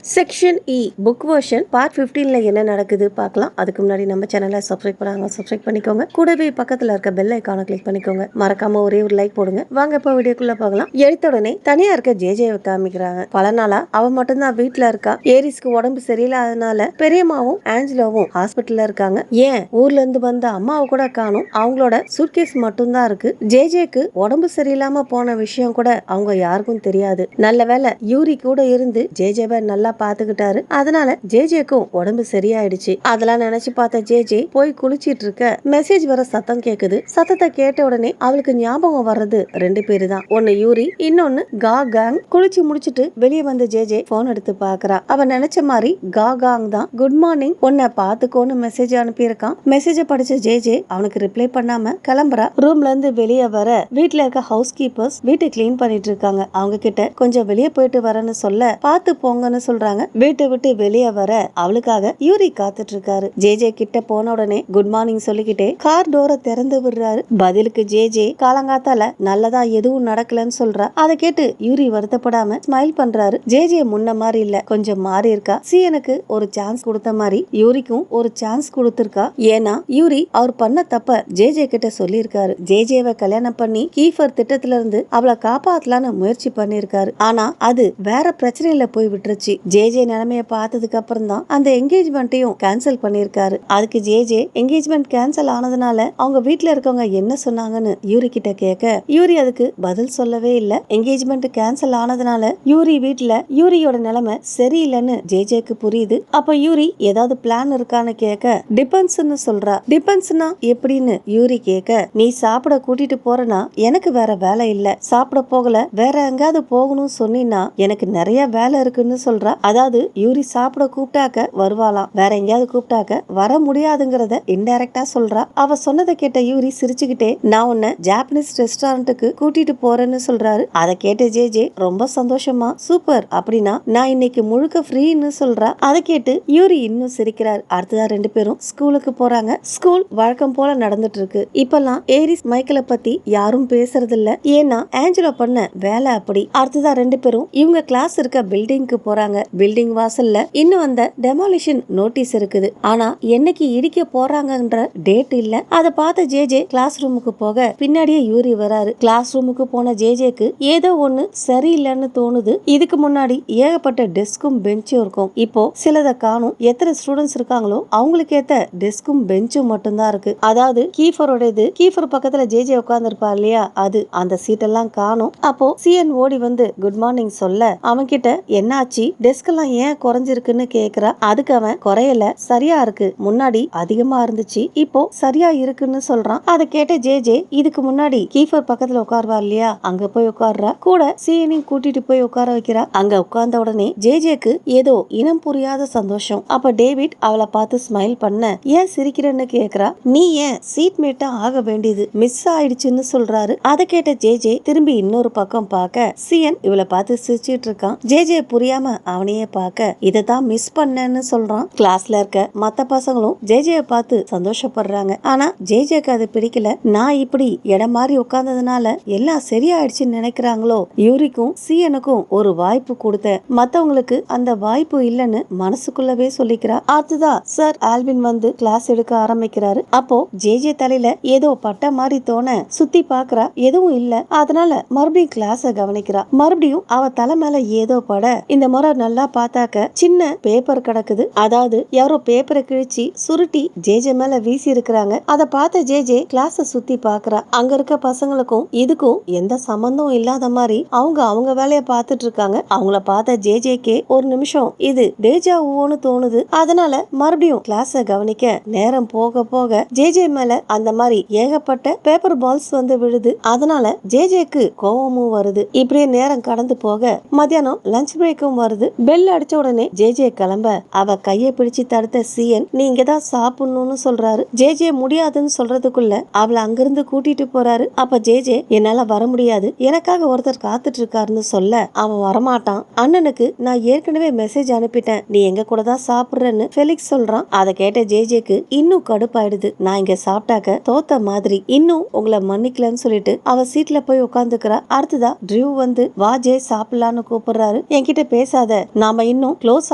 Section ebook version part 15ல என்ன நடக்குது பார்க்கலாம். அதுக்கு முன்னாடி நம்ம சேனலை சப்ஸ்கிரைப் பண்ணாங்க, சப்ஸ்கிரைப் பண்ணிக்கோங்க. கூடவே பக்கத்துல இருக்க பெல் ஐகானை கிளிக் பண்ணிக்கோங்க. மறக்காம ஒரே ஒரு லைக் போடுங்க. வாங்க இப்போ வீடியோக்குள்ள பார்க்கலாம். எடுத்த உடனே தனியா இருக்க ஜேஜேவை காமிக்கிறாங்க. பல நாளா அவ மட்டும்தான் வீட்டுல இருக்கா. ஏரிஸ்க்கு உடம்பு சரியில்லாதனால பெரியம்மாவும் ஆஞ்சலோவும் ஹாஸ்பிட்டல்ல இருக்காங்க. ஏன் ஊர்ல இருந்து வந்த அம்மாவை கூட காணும். அவங்களோட சூட்கேஸ் மட்டும்தான் இருக்கு. ஜேஜேக்கு உடம்பு சரியில்லாம போன விஷயம் கூட அவங்க யாருக்கும் தெரியாது. நல்ல வேலை யூரி கூட இருந்து ஜேஜேவை நல்லா பாத்துக்கிட்டாரு. அதனால ஜேஜேக்கும் உடம்பு சரியாயிடுச்சு. அதெல்லாம் நினைச்சு பார்த்த ஜேஜே போய் குளிச்சிட்டு இருக்க மெசேஜ் வர சத்தம் கேக்குது. சத்தத்தை கேட்ட உடனே அவளுக்கு ஞாபகம் வர்றது ரெண்டு பேரு தான். ஒன்னு யூரி, இன்னொன்னு கா காங். குளிச்சு முடிச்சிட்டு வெளியே வந்த ஜேஜே போன் எடுத்து பாக்குறா. அவ நினைச்ச மாதிரி கா காங் தான் குட் மார்னிங் உன்னை பாத்துக்கோன்னு மெசேஜ் அனுப்பியிருக்கான். மெசேஜ படிச்ச ஜேஜே அவனுக்கு ரிப்ளை பண்ணாம கிளம்புறா. ரூம்ல இருந்து வெளியே வர வீட்டுல இருக்க ஹவுஸ் கீப்பர்ஸ் வீட்டை கிளீன் பண்ணிட்டு இருக்காங்க. அவங்க கிட்ட கொஞ்சம் வெளியே போயிட்டு வரேன்னு சொல்ல பாத்து போங்கன்னு சொல்றாங்க. வீட்டை விட்டு வெளியே வர அவளுக்காக யூரி காத்துட்டு இருக்காரு. ஜேஜே கிட்ட போன உடனே குட் மார்னிங் சொல்லிக்கிட்டே கார் டோரை திறந்து விடுறாரு. பதிலுக்கு ஜேஜே காலங்காத்தால நல்லதா எதுவும் நடக்கலன்னு சொல்றா. அதை கேட்டு யூரி வருத்தப்படாம ஸ்மைல் பண்றாரு. ஜேஜே முன்ன மாதிரி இல்ல, கொஞ்சம் மாறி இருக்கா. சீனுக்கு ஒரு சான்ஸ் கொடுத்த மாதிரி யூரிக்கும் ஒரு சான்ஸ் கொடுத்திருக்கா. ஏன்னா யூரி அவர் பண்ண தப்ப ஜேஜே கிட்ட சொல்லியிருக்காரு. ஜேஜேவை கல்யாணம் பண்ணி கீஃபர் திட்டத்துல இருந்து அவளை காப்பாத்தலான்னு முயற்சி பண்ணிருக்காரு. ஆனா அது வேற பிரச்சனையில போய் விட்டுருச்சு. ஜேஜே நிலைமைய பார்த்ததுக்கு அப்புறம் தான் அந்த என்கேஜ்மெண்ட்டையும் கேன்சல் பண்ணிருக்காரு. அதுக்கு ஜேஜே என்கேஜ்மெண்ட் கேன்சல் ஆனதுனால அவங்க வீட்டுல இருக்கவங்க என்ன சொன்னாங்கன்னு யூரி கிட்ட கேட்க யூரி அதுக்கு பதில் சொல்லவே இல்ல. என்கேஜ்மெண்ட் கேன்சல் ஆனதுனால யூரி வீட்டுல யூரியோட நிலைமை சரியில்லைன்னு ஜேஜேக்கு புரியுது. அப்ப யூரி ஏதாவது பிளான் இருக்கான்னு கேட்க டிபெண்ட்ஸ்னு சொல்றா. டிபெண்ட்ஸ்னா எப்படின்னு யூரி கேட்க நீ சாப்பிட கூட்டிட்டு போறனா எனக்கு வேற வேலை இல்ல, சாப்பிட போகல வேற எங்காவது போகணும்னு சொன்னீன்னா எனக்கு நிறைய வேலை இருக்குன்னு சொல்றா. அதாவது யூரி சாப்பிட கூப்பிட்டாக்க வருவாளாம், வேற எங்கேயாவது கூப்பிட்டாக்க வர முடியாதுங்கிறத இன்டைரக்டா சொல்றா. அவ சொன்னதை கேட்ட யூரி சிரிச்சுக்கிட்டே நான் உன்னை ஜாப்பனீஸ் ரெஸ்டாரண்ட்டுக்கு கூட்டிட்டு போறேன்னு சொல்றாரு. அதை கேட்ட ஜேஜே ரொம்ப சந்தோஷமா சூப்பர் அப்படின்னா நான் இன்னைக்கு முழுக்க ஃப்ரீன்னு சொல்றா. அதை கேட்டு யூரி இன்னும் சிரிக்கிறார். அடுத்ததா ரெண்டு பேரும் ஸ்கூலுக்கு போறாங்க. ஸ்கூல் வழக்கம் போல நடந்துட்டு இருக்கு. இப்பெல்லாம் ஏரிஸ் மைக்கேலை பத்தி யாரும் பேசுறது இல்ல. ஏன்னா ஆஞ்சலோ பண்ண வேலை அப்படி. அடுத்ததா ரெண்டு பேரும் இவங்க கிளாஸ் இருக்க பில்டிங்க்கு போறாங்க. பில்டிங் வாசல்ல இன்னும் அந்த டெமாலிஷன் நோட்டீஸ் இருக்குது. ஆனா என்னைக்கு இடிக்க போறாங்கன்ற டேட் இல்ல. அதை பார்த்த ஜேஜே கிளாஸ் ரூமுக்கு போக பின்னாடியே யூரி வராரு. கிளாஸ் ரூமுக்கு போன ஜேஜேக்கு ஏதோ ஒண்ணு சரியில்லைன்னு தோணுது. இதுக்கு முன்னாடி ஏகப்பட்ட டெஸ்கும் பெஞ்சும் இருக்கும். இப்போ சிலதை காணும். எத்தனை ஸ்டூடெண்ட்ஸ் இருக்காங்களோ அவங்களுக்கு ஏத்த டெஸ்கும் பெஞ்சும் மட்டும்தான் இருக்கு. அதாவது கீஃபரோடது. கீஃபர் பக்கத்துல ஜேஜே உட்கார்ந்து இருப்பா இல்லையா, அது அந்த சீட்டெல்லாம் காணும். அப்போ சிஎன் ஓடி வந்து குட் மார்னிங் சொல்ல அவன் கிட்ட என்னாச்சு, டெஸ்க் எல்லாம் ஏன் குறைஞ்சிருக்குன்னு கேக்குறா. அதுக்கு அவன் குறையல, சரியா இருக்கு, முன்னாடி அதிகமா இருந்துச்சு இப்போ சரியா இருக்குன்னு சொல்றான். அதை கேட்ட ஜேஜே இதுக்கு முன்னாடி கீஃபர் பக்கத்துல உட்கார்வா இல்லையா, அங்க போய் உட்கார்றா. கூட சீனையும் கூட்டிட்டு போய் உட்கார வைக்கிறா. அங்க உட்கார்ந்த உடனே ஜேஜேக்கு ஏதோ இனம் புரியாத சந்தோஷம். அப்ப டேவிட் அவளை பார்த்து ஸ்மைல் பண்ண ஏன் சிரிக்கிறன்னு கேக்குறா. நீ ஏன் சீட் மேட்டா ஆக வேண்டியது மிஸ் ஆயிடுச்சுன்னு சொல்றாரு. அதை கேட்ட ஜேஜே திரும்பி இன்னொரு பக்கம் பார்க்க சிஎன் இவளை பார்த்து சிரிச்சிட்டு இருக்கான். ஜேஜே புரியாம அவனையே பார்க்க இததான் மிஸ் பண்ணேன்னு சொல்றான். கிளாஸ்ல இருக்க மத்த பசங்களும் ஜேஜேயை பார்த்து சந்தோஷப்படுறாங்க. ஆனா ஜேஜேக்கு அது பிடிக்கல. நான் இப்படி இடம் மாதிரி உட்கார்ந்ததுனால எல்லாம் சரியாயிடுச்சுன்னு நினைக்கிறாங்களோ. யூரிக்கும் சிஎனுக்கும் ஒரு வாய்ப்பு கொடுத்தேன், மத்தவங்களுக்கு அந்த வாய்ப்பு இல்லைன்னு மனசுக்குள்ளவே சொல்லிக்கிறா. அடுத்ததான் சார் ஆல்வின் வந்து கிளாஸ் எடுக்க ஆரம்பிக்கிறாரு. அப்போ ஜேஜே தலையில ஏதோ பட்ட மாதிரி தோண சுத்தி பாக்குறா, எதுவும் இல்ல. அதனால மறுபடியும் கிளாஸ கவனிக்கிறா. மறுபடியும் அவ தலை மேல ஏதோ பட இந்த முறை நல்லா பார்த்தாக்க சின்ன பேப்பர் கிடக்குது. அதாவது யாரோ பேப்பரை கிழிச்சு சுருட்டி ஜேஜே மேல வீசி இருக்கிறாங்க. அதை பார்த்த ஜேஜே கிளாஸ சுத்தி பாக்குறா. அங்க இருக்க பசங்களுக்கும் இதுக்கும் எந்த சம்பந்தம் இல்லாத மாதிரி அவங்க வேலைய பார்த்துட்டு இருக்காங்க. அவங்கள பார்த்த ஜேஜேக்கே ஒரு நிமிஷம் இது டேஜாவோன்னு தோணுது. அதனால மறுபடியும் கிளாஸ கவனிக்க நேரம் போக போக ஜேஜே மேல அந்த மாதிரி ஏகப்பட்ட பேப்பர் பால்ஸ் வந்து விழுது. அதனால ஜேஜேக்கு கோவமும் வருது. இப்படியே நேரம் கடந்து போக மத்தியானம் லஞ்ச் பிரேக்கும் வருது. பெல் அடிச்ச உடனே ஜேஜே கிளம்ப அவ கையை பிடிச்சு தடுத்த சிஎன் நீ இங்கதான் சாப்பிடணும்னு சொல்றாரு. ஜேஜே முடியாதுன்னு சொல்றதுக்குள்ள அவளை அங்கிருந்து கூட்டிட்டு போறாரு. அப்ப ஜேஜே என்னால வர முடியாது, எனக்காக ஒருத்தர் காத்துட்டு இருக்காருன்னு சொல்ல அவன் வரமாட்டான். அண்ணனுக்கு நான் ஏற்கனவே மெசேஜ் அனுப்பிட்டேன், நீ எங்க கூட தான் சாப்பிடுறன்னு ஃபெலிக்ஸ் சொல்றான். அதை கேட்ட ஜேஜேக்கு இன்னும் கடுப்பாயிடுது. நான் இங்க சாப்பிட்டாக்க தோத்த மாதிரி, இன்னும் உங்களை மன்னிக்கலன்னு சொல்லிட்டு அவ சீட்ல போய் உட்காந்துக்கிறா. அடுத்ததா ட்ரியூ வந்து வா ஜே சாப்பிடலான்னு கூப்பிடுறாரு. என்கிட்ட பேசாத, நாம இன்னும் க்ளோஸ்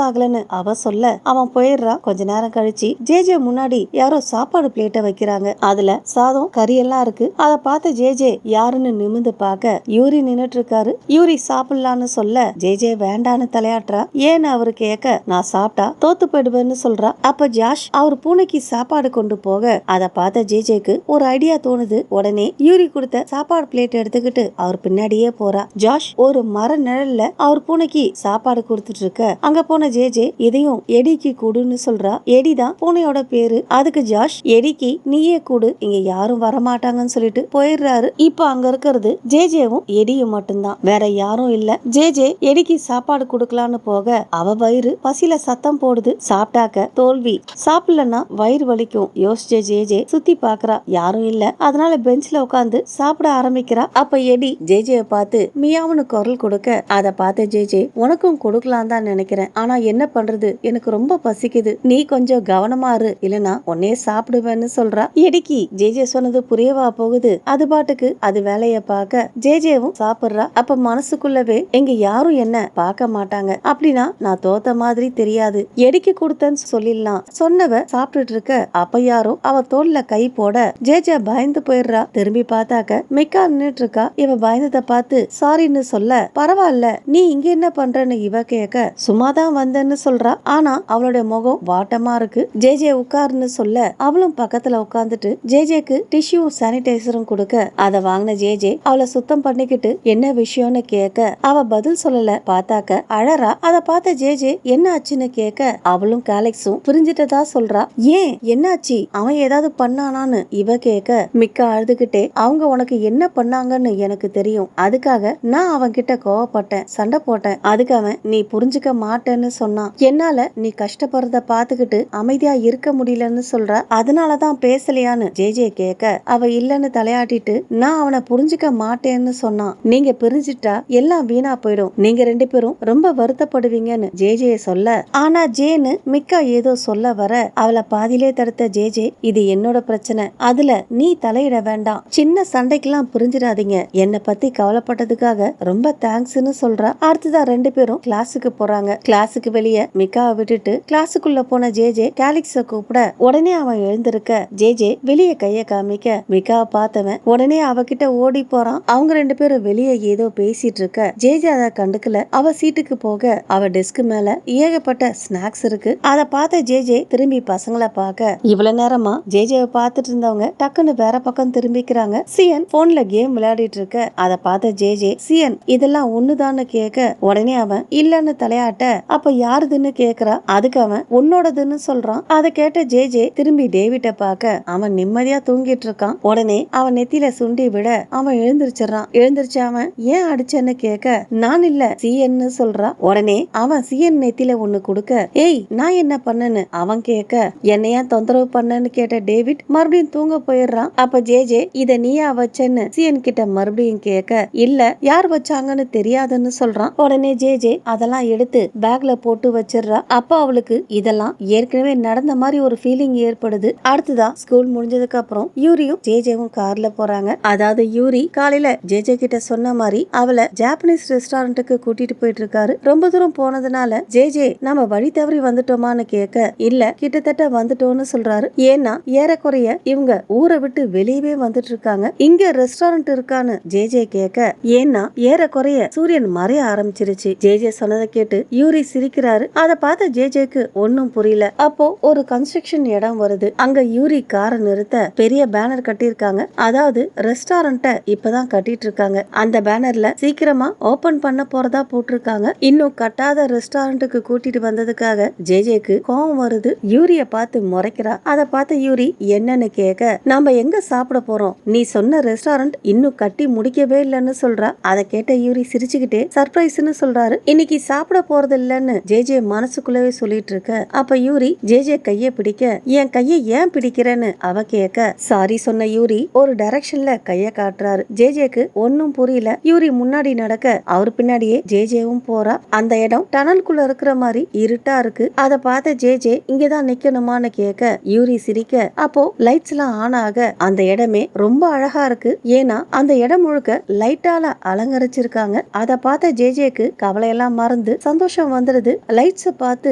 ஆகலன்னு அவ சொல்ல அவன் போயிடுறான். கொஞ்ச நேரம் கழிச்சு ஜேஜே முன்னாடி யாரோ சாப்பாடு பிளேட்டை வைக்கிறாங்க. அதுல சாதம் கறி எல்லாம் இருக்கு. அத பார்த்த ஜேஜே யாருன்னு நிமிந்து பார்க்க யூரி நின்னுட்டு இருக்காரு. யூரி சாப்பிடலான்னு சொல்ல ஜேஜே வேண்டான்னு தலையாட்டுறா. ஏன்னு அவரு கேட்க நான் சாப்பிட்டா தோத்து போயிடுவேன்னு சொல்றா. அப்ப ஜாஷ் அவர் பூனைக்கு சாப்பாடு கொண்டு போக அத பார்த்த ஜேஜேக்கு ஒரு ஐடியா தோணுது. உடனே யூரி கொடுத்த சாப்பாடு பிளேட் எடுத்துக்கிட்டு அவர் பின்னாடியே போறா. ஜாஷ் ஒரு மர நிழல்ல அவர் பூனைக்கு சாப்பாடு கொடுத்துட்டு இருக்க அங்க போன ஜேஜே இதையும் எடிக்கு கூடுன்னு சொல்றா. எடி தான் பூனையோட பேரு. அதுக்கு ஜாஷ் எடிக்கு நீயே கூடு, இங்க யாரும் வரமாட்டாங்கன்னு சொல்லிட்டு போயிடுறாரு. இப்ப அங்க இருக்கிறது ஜேஜேவும் எடியும் மட்டும்தான், வேற யாரும் இல்ல. ஜேஜே எடிக்கு சாப்பாடு கொடுக்கலான்னு போக அவ வயிறு பசியில சத்தம் போடுது. சாப்பிட்டாக்க தோல்வி, சாப்பிடலன்னா வயிறு வலிக்கும். யோசிச்ச ஜேஜே சுத்தி பாக்குறா, யாரும் இல்ல. அதனால பெஞ்ச்ல உட்காந்து சாப்பிட ஆரம்பிக்கிறா. அப்ப எடி ஜேஜே பார்த்து மியாவுன்னு குரல் கொடுக்க அத பார்த்த ஜேஜே உனக்கும் கொடுக்கலாம் தான் நினைக்கிறேன், ஆனா என்ன பண்றது, எனக்கு ரொம்ப பசிக்குது, நீ கொஞ்சம் கவனமா இரு, இல்லனா உன்னே சாப்பிடுவேன்னு சொல்றா. எடிக்கு ஜேஜே சொன்னது புரியவா போகுது. அது பாட்டுக்கு அது வேலைய பார்க்க ஜேஜேவும் சாப்பிடுறா. அப்ப மனசுக்குள்ளவே எங்க யாரும் என்ன பார்க்க மாட்டாங்க, அப்படின்னா நான் தோத்த மாதிரி தெரியாது, எடிக்கு கொடுத்தேன்னு சொல்லிடலாம் சொன்னவ சாப்பிட்டுட்டு இருக்க அப்ப யாரோ அவ தோல்ல கை போட ஜேஜே பயந்து போயிடுறா. திரும்பி பார்த்தாக்க மிக்கா நின்னுட்டு இருக்கா. இவ பயந்தத பார்த்து சாரின்னு சொல்ல பரவாயில்ல நீ இங்க என்ன பண்றன்னு இவ கேட்க சும்மாதான் வந்தேன்னு சொல்றா. ஆனா அவளுடைய முகம் வாட்டமா இருக்கு. ஜேஜே உட்காருன்னு சொல்ல அவளும் பக்கத்துல உட்கார்ந்துட்டு ஜேஜேக்கு டிஷ்யூவும் சானிடைசரும் கொடுக்க அத வாங்கின ஜேஜே அவளை சுத்தம் பண்ணிக்கிட்டு என்ன விஷயம்னு கேட்க அவ பதில் சொல்லல. பார்த்தாக்க அழறா. அத பார்த்த ஜேஜே என்ன ஆச்சுன்னு கேட்க அவளும் காலெக்ஸும் புரிஞ்சிட்டதா சொல்றா. ஏன் என்னாச்சு, அவன் ஏதாவது பண்ணானான்னு இவ கேட்க மிக்க அழுதுகிட்டே அவங்க உனக்கு என்ன பண்ணாங்கன்னு எனக்கு தெரியும், அதுக்காக நான் அவன் கிட்ட கோவப்பட்டேன், சண்டை போட்டேன், அதுக்கு அவன் நீ புரிஞ்சுக்க மாட்டேன்னு சொன்னான், என்னால நீ கஷ்டப்படுறத பாத்துக்கிட்டு அமைதியா இருக்க முடியலன்னு சொல்றா. அதனாலதான் பேசலையான்னு ஜேஜே கேட்க அவ இல்லன்னு தலையாட்டிட்டு நான் அவனை புரிஞ்சுக்க மாட்டேன்னு சொன்னான், நீங்க பிரிஞ்சிட்டா எல்லாம் வீணா போயிடும், நீங்க ரெண்டு பேரும் ரொம்ப வருத்தப்படுவீங்கன்னு ஜேஜே சொல்ல ஆனா ஜேன்னு மிக்கா ஏதோ சொல்ல வர அவளை பாதியிலே தடுத்த ஜேஜே இது என்னோட பிரச்சனை, அதுல நீ தலையிட வேண்டாம், சின்ன சண்டைக்கெல்லாம் புரிஞ்சிடாதீங்க, என்னை பத்தி கவலைப்பட்டதுக்காக ரொம்ப தேங்க்ஸ்னு சொல்றா. அடுத்ததா ரெண்டு பேரும் கிளாஸுக்கு போறாங்க. கிளாஸுக்கு வெளியே மிக்காவை விட்டுட்டு கிளாஸுக்குள்ள போன ஜேஜே கேலிக்ஸ கூப்பிட உடனே அவன் எழுந்திருக்க ஜேஜே வெளியே கைய காமிக்க மிக்காவை பார்த்தவன் உடனே அவகிட்ட ஓடி போறான். அவங்க ரெண்டு பேரும் வெளியே ஏதோ பேசிட்டு இருக்க ஜேஜே அதை கண்டுக்கல. அவ சீட்டுக்கு போக அவ டெஸ்க் மேல ஏகப்பட்ட ஸ்நாக்ஸ் இருக்கு. அத பார்த்த ஜேஜே திரும்பி பசங்களை பார்க்க இவ்வளவு நேரமா ஜேஜேவை பார்த்துட்டு இருந்தவங்க டக்குன்னு வேற பக்கம் திரும்பிக்கிறாங்க. சியன் போன்ல கேம் விளையாடிட்டு இருக்க அத பார்த்த ஜேஜே சியன் இதெல்லாம் ஒண்ணுதான்னு கேட்க உடனே அவன் இல்லன்னு தலையாட்ட அப்ப யாருதுன்னு கேக்குறா. அதுக்கு அவன் உன்னோடதுன்னு சொல்றான். அதை கேட்ட ஜேஜே திரும்பி டேவிட்ட பார்க்க அவன் நிம்மதியா தூங்கிட்டு இருக்கான். உடனே அவன் நெத்தியில சுண்டி விட அவன் எழுந்திருச்சிடறான். எழுந்திருச்சு அவன் ஏன் அடிச்சேன்னு கேட்க நான் இல்ல சியன்னு சொல்றான். உடனே அவன் சியன் நெத்தியில ஒண்ணு கொடுக்க ஏய் நான் என்ன பண்ணேன்னு அவன் கேட்க என்னையா தொந்தரவு பண்ணன்னு கேட்ட டேவிட் மறுபடியும் தூங்க போயிடுறான். அப்ப ஜேஜே இத நீயா வச்சேன்னு சியன் கிட்ட மறுபடியும் கேட்க இல்ல யார் வச்சாங்கன்னு தெரியாதுன்னு சொல்றான். உடனே ஜேஜே அதெல்லாம் எடுத்து பேக்ல போட்டு வச்சிடுறா. அப்ப அவளுக்கு இதெல்லாம் ஏற்கனவே நடந்த மாதிரி ஒரு ஃபீலிங் ஏற்படுது. அடுத்ததா ஸ்கூல் முடிஞ்சதுக்கு அப்புறம் யூரியும் ஜேஜேவும் கார்ல போறாங்க. அதாவது யூரி காலையில ஜேஜே கிட்ட சொன்ன மாதிரி அவளை ஜாப்பனீஸ் ரெஸ்டாரண்ட்டுக்கு கூட்டிட்டு போயிட்டு இருக்காரு. ரொம்ப தூரம் போனதுனால ஜேஜே நம்ம வழி தவறி வந்துட்டோமான்னு கேட்க இல்ல கிட்டத்தட்ட வந்துட்டோம்னு சொல்றாரு. ஏன்னா ஏறக்குறைய இவங்க ஊரை விட்டு வெளியவே வந்துட்டு இருக்காங்க. இங்க ரெஸ்டாரண்ட் இருக்கான்னு ஜேஜே கேட்க ஏன்னா ஏறக்குறைய சூரியன் மறைய ஆரம்பிச்சிருச்சு. ஜேஜே சொன்னதை கேட்டு யூரி சிரிக்கிறாரு. அத பார்த்த ஜேஜேக்கு ஒன்னும் புரியல. அப்போ ஒரு கன்ஸ்ட்ரக்ஷன் இடம் வருது. அங்க யூரி காரை நிறுத்த பெரிய பேனர் கட்டியிருக்காங்க. அதாவது ரெஸ்டாரண்ட இப்பதான் கட்டிட்டு இருக்காங்க. அந்த பேனர்ல சீக்கிரமா ஓபன் பண்ண போறதா போட்டிருக்காங்க. இன்னும் கட்டாத ரெஸ்டாரண்ட்டுக்கு கூட்டிட்டு வந்ததுக்காக ஜேஜேக்கு கோவம் வருது. யூரிய பார்த்து முறைக்கிறா. அத பார்த்த யூரி என்னன்னு கேட்க நாம எங்க சாப்பிட போறோம், நீ சொன்ன ரெஸ்டாரண்ட் இன்னும் கட்டி முடிக்கவே இல்லன்னு சொல்றா. அதை கேட்ட யூரி சிரிச்சுக்கிட்டே சர்ப்ரைஸ்னு சொல்றாரு. இன்னைக்கு சாப்பிட போறது இல்லன்னு ஜேஜே மனசுக்குள்ளவே சொல்லிட்டு இருக்க அப்ப யூரி ஜேஜே கைய பிடிக்க என் கைய ஏன் பிடிக்கிறேன்னு அவ கேட்க சாரி சொன்ன யூரி ஒரு டைரக்ஷன்ல கைய காட்டுறாரு. ஜேஜேக்கு ஒன்னும் புரியல. யூரி முன்னாடி நடக்க அவர் பின்னாடியே ஜேஜேவும் போறா. அந்த இடம் டனலுக்குள்ள இருக்கிற மாதிரி இருட்டா இருக்கு. அத பார்த்த ஜேஜே இங்கதான் நிக்கணுமான்னு கேட்க யூரி சிரிக்க அப்போ லைட்ஸ் எல்லாம் ஆன் ஆக அந்த இடமே ரொம்ப அழகா இருக்கு. ஏன்னா அந்த இடம் முழுக்க லைட்டால அலங்கரிச்சிருக்காங்க. அத பார்த்த ஜேஜேக்கு கவலையெல்லாம் மறந்து வருது, சந்தோஷம் வந்துருது. லைட்ஸ் பார்த்து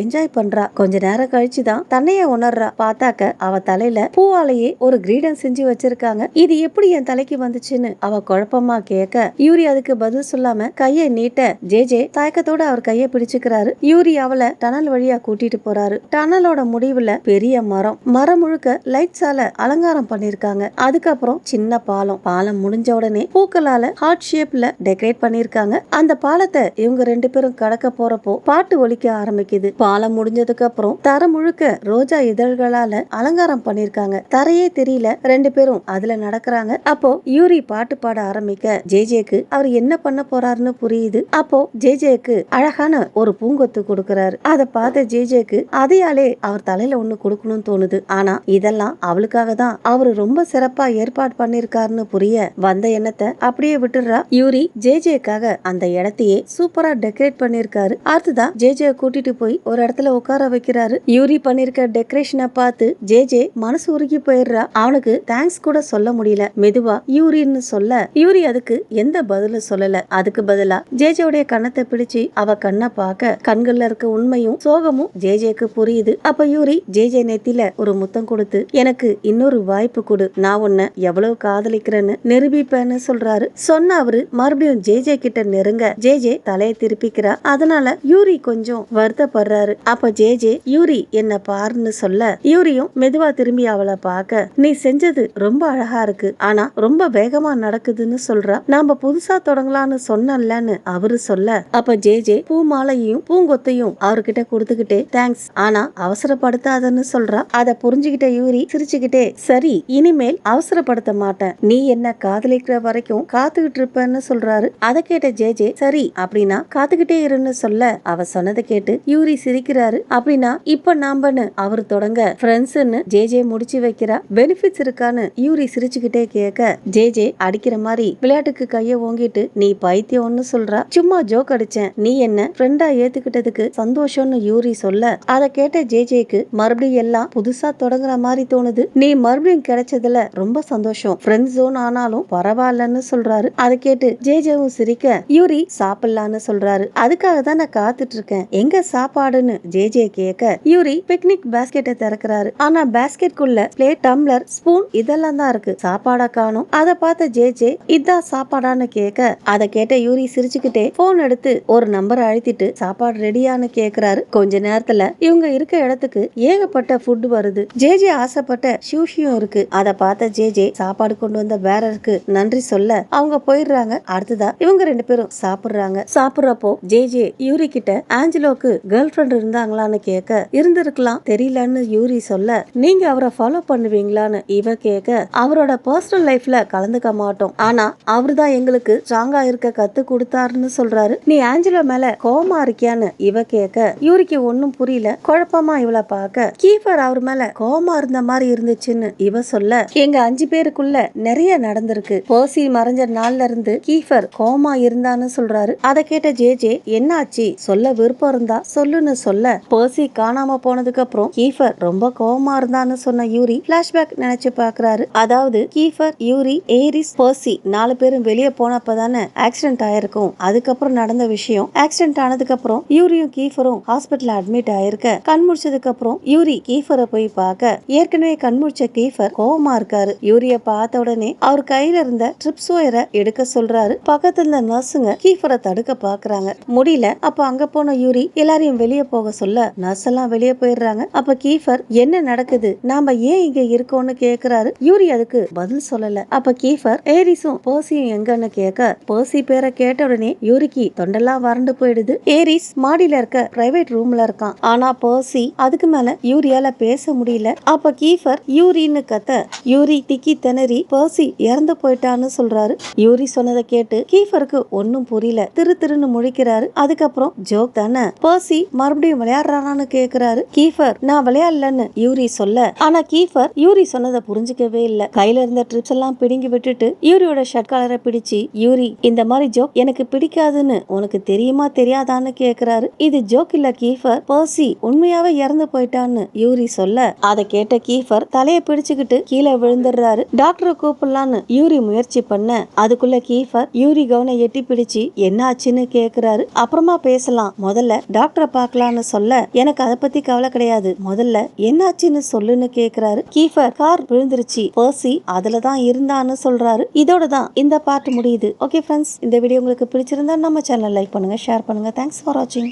என்ஜாய் பண்றா. கொஞ்ச நேரம் கழிச்சுதான் தன்னைய உணர்றா. பார்த்தாக்க அவ தலையில பூவாலேயே ஒரு கிரீடம் செஞ்சு வச்சிருக்காங்க. இது எப்படி என் தலைக்கு வந்துச்சுன்னு அவ குழப்பமா கேட்க, யூரி அதுக்கு பதில் சொல்லாம கையை நீட்ட ஜே தயக்கத்தோட அவர் கையை பிடிச்சுக்கிறாரு. யூரி அவளை டனல் வழியா கூட்டிட்டு போறாரு. டனலோட முடிவுல பெரிய மரம் முழுக்க லைட்ஸால அலங்காரம் பண்ணிருக்காங்க. அதுக்கப்புறம் சின்ன பாலம் முடிஞ்ச உடனே பூக்களால ஹார்ட் ஷேப்ல டெக்கரேட் பண்ணிருக்காங்க. அந்த பாலத்தை இவங்க 2 பேரும் கடக்க போறப்போ பாட்டு ஒலிக்க ஆரம்பிக்குது. பாலம் முடிஞ்சதுக்கு அப்புறம் தர முழுக்க ரோஜா இதழ்களால அலங்காரம் பண்ணிருக்காங்க. தரையே தெரியல, 2 பேரும் அதுல நடக்கிறாங்க. அப்போ யூரி பாட்டு பாட ஆரம்பிக்க ஜேஜேக்கு அவர் என்ன பண்ண போறாருன்னு புரியுது. அப்போ ஜேஜேக்கு அழகான ஒரு பூங்கொத்து கொடுக்கறாரு. அதை பார்த்த ஜேஜேக்கு அதையாலே அவர் தலையில ஒண்ணு கொடுக்கணும்னு தோணுது. ஆனா இதெல்லாம் அவளுக்காக தான் அவரு ரொம்ப சிறப்பா ஏற்பாடு பண்ணிருக்காருன்னு புரிய வந்த எண்ணத்தை அப்படியே விட்டுறா. யூரி ஜேஜேக்காக அந்த இடத்தையே சூப்பரா டெக்கரேட் பண்ணிருக்காரு. அடுத்ததான் ஜேஜே கூட்டிட்டு போய் ஒரு இடத்துல உட்கார வைக்கிறாரு. யூரி பண்ணிருக்க டெக்கரேஷனை பார்த்து ஜேஜே மனசு உருகி போயிடுறா. அவனுக்கு தேங்க்ஸ் கூட சொல்ல முடியல. மெதுவா யூரின்னு சொல்ல யூரி அதுக்கு எந்த பதிலும் சொல்லல. அதுக்கு பதிலா ஜேஜேவுடைய கண்ணத்தை பிடிச்சு அவ கண்ணை பார்க்க கண்கள்ல இருக்க உண்மையும் சோகமும் ஜேஜேக்கு புரியுது. அப்ப யூரி ஜேஜே நெத்தில ஒரு முத்தம் கொடுத்து, எனக்கு இன்னொரு வாய்ப்பு கொடு, நான் உன்னை எவ்வளவு காதலிக்கிறேன்னு நிரூபிப்பேன்னு சொல்றாரு. சொன்ன அவரு மறுபடியும் ஜேஜே கிட்ட நெருங்க ஜேஜே தலையை திருப்பிக்கிறா. அதனால யூரி கொஞ்சம் வருத்தப்படுறாரு. அப்ப ஜேஜே யூரி என்ன பாருன்னு சொல்ல யூரியும் மெதுவா திரும்பி அவளை பார்க்க, நீ செஞ்சது ரொம்ப அழகா இருக்கு, ஆனா ரொம்ப வேகமா நடக்குதுன்னு சொல்றா. நாம புதுசா தொடங்கலான்னு சொன்னல்லன்னு அவரு சொல்ல, அப்ப ஜேஜே பூ மாலையையும் பூங்கொத்தையும் அவர்கிட்ட கொடுத்துக்கிட்டே தேங்க்ஸ், ஆனா அவசரப்படுத்தாதன்னு சொல்றா. அத புரிஞ்சுகிட்ட யூரி சிரிச்சுக்கிட்டே, சரி இனிமேல் அவசரப்படுத்த மாட்டேன், நீ என்ன காதலிக்கிற வரைக்கும் காத்துக்கிட்டு இருப்பேன்னு சொல்றாரு. அதை கேட்ட ஜேஜே சரி அப்படின்னா காத்துக்கிட்டே இருன்னு சொல்ல, அவ சொன்னதை கேட்டு யூரி சிரிக்கிறாரு. அப்படின்னா இப்ப நாமன்னு அவரு தொடங்க ஃப்ரெண்ட்ஸ்ன்னு ஜேஜே முடிச்சு வைக்கிறா. பெனிஃபிட்ஸ் இருக்கான்னு யூரி சிரிச்சுக்கிட்டே கேட்க ஜேஜே அடிக்கிற மாதிரி விளையாட்டுக்கு கைய ஓங்கிட்டு, நீ பைத்தியம்னு சொல்றா. சும்மா ஜோக் அடிச்சேன், நீ என்ன ஃப்ரெண்டா ஏத்துக்கிட்டதுக்கு சந்தோஷம்னு யூரி சொல்ல, அதை கேட்ட ஜேஜேக்கு மறுபடியும் எல்லாம் புதுசா தொடங்குற மாதிரி தோணுது. நீ மறுபடியும் கிடைச்சதுல ரொம்ப சந்தோஷம், ஃப்ரெண்ட் ஜோன் ஆனாலும் பரவாயில்லன்னு சொல்றாரு. அதை கேட்டு ஜேஜேவும் சிரிக்க யூரி சாப்பிடலான்னு சொல்றாரு. அதுக்காக தான் நான் காத்துட்டு இருக்கேன், எங்க சாப்பாடுன்னு ஜேஜே கேட்க யூரி பிக்னிக் பாஸ்கெட்டை திறக்கிறாரு. ஆனா பாஸ்கெட்குள்ள பிளேட், டம்ளர், ஸ்பூன் இதெல்லாம் தான் இருக்கு, சாப்பாடா காணும். அதை பார்த்த ஜேஜே இதான் சாப்பாடான்னு கேட்க அதை கேட்ட யூரி சிரிச்சுக்கிட்டே போன் எடுத்து ஒரு நம்பரை அழுத்திட்டு சாப்பாடு ரெடியான்னு கேக்குறாரு. கொஞ்ச நேரத்துல இவங்க இருக்க இடத்துக்கு ஏகப்பட்ட ஃபுட் வருது. ஜேஜே ஆசைப்பட்ட ஷூஷியும் இருக்கு. அதை பார்த்த ஜேஜே சாப்பாடு கொண்டு வந்த பேரருக்கு நன்றி சொல்ல அவங்க போயிடுறாங்க. அடுத்ததா இவங்க 2 பேரும் சாப்பிடுறாங்க. சாப்பிடுறப்போ ஜேஜே யூரி கிட்ட ஆஞ்சலோக்கு கேர்ள் ஃப்ரெண்ட் இருந்தாங்களான்னு கேட்க, இருந்திருக்கலாம் தெரியலன்னு யூரி சொல்ல, நீங்க அவரை ஃபாலோ பண்ணுவீங்களான்னு இவ கேட்க, அவரோட பர்சனல் லைஃப்ல கலந்துக்க மாட்டோம், ஆனா அவர்தான் எங்களுக்கு ஸ்ட்ராங்கா இருக்க கத்து கொடுத்தாருன்னு சொல்றாரு. நீ ஆஞ்சலோ மேல கோவமா இருக்கியான்னு இவ கேட்க யூரிக்கு ஒன்னும் புரியல. குழப்பமா இவளை பார்க்க கீஃபர் அவர் மேல கோவமா இருந்த மாதிரி இருந்துச்சுன்னு இவ சொல்ல, எங்க 5 பேருக்குள்ள நிறைய நடந்திருக்கு, போசி மறைஞ்ச நாள்ல இருந்து கீஃபர் கோவமா இருந்தான்னு சொல்றாரு. அதை கேட்ட ஜேஜே என்னாச்சு சொல்ல விருப்பம் இருந்தா சொல்லுன்னு சொல்ல, போசி காணாம போனதுக்கு அப்புறம் கீஃபர் ரொம்ப கோவமா இருந்தான்னு சொன்ன யூரி பிளாஷ்பேக் நினைச்சு பாக்குறாரு. அதாவது கீஃபர், யூரி, ஏரிஸ், போசி 4 பேரும் வெளியே போனப்பதானே ஆக்சிடென்ட் ஆயிருக்கும். அதுக்கப்புறம் நடந்த விஷயம், ஆக்சிடென்ட் ஆனதுக்கு அப்புறம் யூரியும் கீஃபரும் ஹாஸ்பிட்டல் அட்மிட் ஆயிருக்க, கண் முடிச்சதுக்கு அப்புறம் யூரி கீஃபரை போய் பார்க்க ஏற்கனவே கண் முடிச்ச கீஃபர் கோவமா இருக்காரு. யூரிய பார்த்த உடனே அவர் கையில இருந்த ட்ரிப்ஸ் ஒயரை எடுக்க சொல்றாரு. பக்கத்துல இருந்த நர்ஸுங்க கீஃபரை தடுக்க பாக்குறாங்க, முடியல. அப்ப அங்க போன யூரி எல்லாரையும் வெளியே போக சொல்ல நர்ஸ் எல்லாம் வெளியே போயிடுறாங்க. அப்ப கீஃபர் என்ன நடக்குது, நாம ஏன் இங்க இருக்கோம்னு கேக்குறாரு. யூரி அதுக்கு பதில் சொல்லல. அப்ப கீஃபர் ஏரிஸும் பர்சியும் எங்கன்னு கேட்க, பர்சி பேரை கேட்ட உடனே யூரிக்கு தொண்டெல்லாம் வறண்டு போயிடுது. ஏரிஸ் மாடியில இருக்க பிரைவேட் ரூம்ல இருக்கான். ஆனா பர்சி அதுக்கு மேல யூரியால பேச முடியல. அப்ப கீஃபர் யூரின்னு கத்த யூரி திக்கி திணறி பர்சி இறந்து போயிட்டான்னு சொல்றாரு. யூரி சொன்னதை கேட்டு கீஃபருக்கு ஒன்னும் புரியல, திருன்னு முழிக்கிறாரு. அதுக்கப்புறம் ஜோக் தானே, பர்சி மறுபடியும் விளையாடுறானான்னு கேக்குறாரு. கீஃபர் நான் விளையாடலன்னு யூரி சொல்ல, ஆனா கீஃபர் யூரி சொன்னதை புரிஞ்சுக்கவே இல்ல. கையில இருந்த ட்ரிப்ஸ் எல்லாம் பிடுங்கி விட்டுட்டு யூரியோட ஷர்ட் காலரை பிடிச்சு, யூரி இந்த மாதிரி ஜோக் எனக்கு பிடிக்காதுன்னு உனக்கு தெரியுமா தெரியாதான்னு கேக்குறாரு. இது ஜோக் இல்ல கீஃபர், பர்சி உண்மையாவே இறந்து போயிட்டான்னு யூரி சொல்ல, அதை கேட்ட கீஃபர் தலையை பிடிச்சுக்கிட்டு கீழே விழுந்துடுறாரு. டாக்டரை கூப்பிடலான்னு யூரி முயற்சி பண்ண அதுக்குள்ள கீஃபர் யூரி கவுனை எட்டி பிடிச்சு என்ன ஆச்சுன்னு கேக்குறாரு. அப்புறமா பேசலாம், முதல்ல டாக்டரை பார்க்கலாம்னு சொல்ல எனக்கு அதை பத்தி கவலை கிடையாது, முதல்ல என்னாச்சுன்னு சொல்லுன்னு கேக்குறாரு கீஃபர். கார் விழுந்துருச்சு, பர்சி அதுலதான் இருந்தான்னு சொல்றாரு. இதோட தான் இந்த பார்ட் முடியுது. ஓகே ஃப்ரெண்ட்ஸ், இந்த வீடியோ உங்களுக்கு பிடிச்சிருந்தா நம்ம சேனல் லைக் பண்ணுங்க, ஷேர் பண்ணுங்க. தேங்க்ஸ் ஃபார் வாட்சிங்.